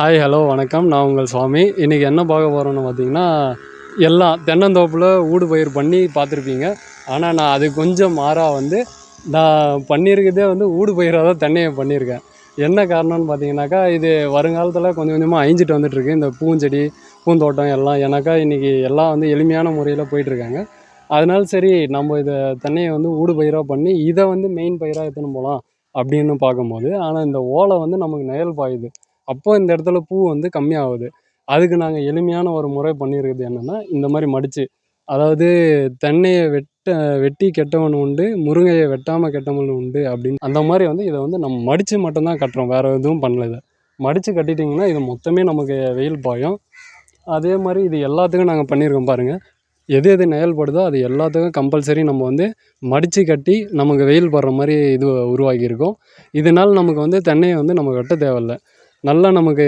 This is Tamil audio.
ஹாய், ஹலோ, வணக்கம். நான் உங்கள் சுவாமி. இன்றைக்கி என்ன பார்க்க போகிறோன்னு பார்த்தீங்கன்னா, எல்லாம் தென்னந்தோப்பில் ஊடு பயிர் பண்ணி பார்த்துருப்பீங்க. ஆனால் நான் அது கொஞ்சம் மாறாக நான் பண்ணியிருக்கிறதே ஊடு பயிராக தான் தென்னையை பண்ணியிருக்கேன். என்ன காரணம்னு பார்த்தீங்கன்னாக்கா, இது வருங்காலத்தில் கொஞ்சம் கொஞ்சமாக அழிஞ்சிட்டு வந்துட்டுருக்கு. இந்த பூஞ்செடி, பூந்தோட்டம் எல்லாம். ஏன்னாக்கா இன்றைக்கி எல்லாம் எளிமையான முறையில் போயிட்டுருக்காங்க. அதனால சரி நம்ம இதை தென்னையை ஊடு பயிராக பண்ணி இதை மெயின் பயிராக எடுத்துன்னு போகலாம் அப்படின்னு பார்க்கும்போது, ஆனால் இந்த ஓலை நமக்கு நிழல் பாயுது. அப்போ இந்த இடத்துல பூ கம்மியாகுது. அதுக்கு நாங்கள் எளிமையான ஒரு முறை பண்ணியிருக்கிறது என்னென்னா, இந்த மாதிரி மடித்து, அதாவது தென்னையை வெட்டி கெட்டவன் உண்டு, முருங்கையை வெட்டாமல் கெட்டவன் உண்டு அப்படின்னு அந்த மாதிரி இதை நம்ம மடித்து மட்டும்தான் கட்டுறோம். வேறு எதுவும் பண்ணல. இதை மடித்து கட்டிட்டிங்கன்னா இது மொத்தமே நமக்கு வெயில் பாயும். அதே மாதிரி இது எல்லாத்துக்கும் நாங்கள் பண்ணியிருக்கோம் பாருங்கள். எது எது நிழல்படுதோ அது எல்லாத்துக்கும் கம்பல்சரி நம்ம மடித்து கட்டி நமக்கு வெயில் படுற மாதிரி இது உருவாக்கியிருக்கோம். இதனால் நமக்கு தென்னையை நம்ம வெட்ட தேவையில்ல. நல்லா நமக்கு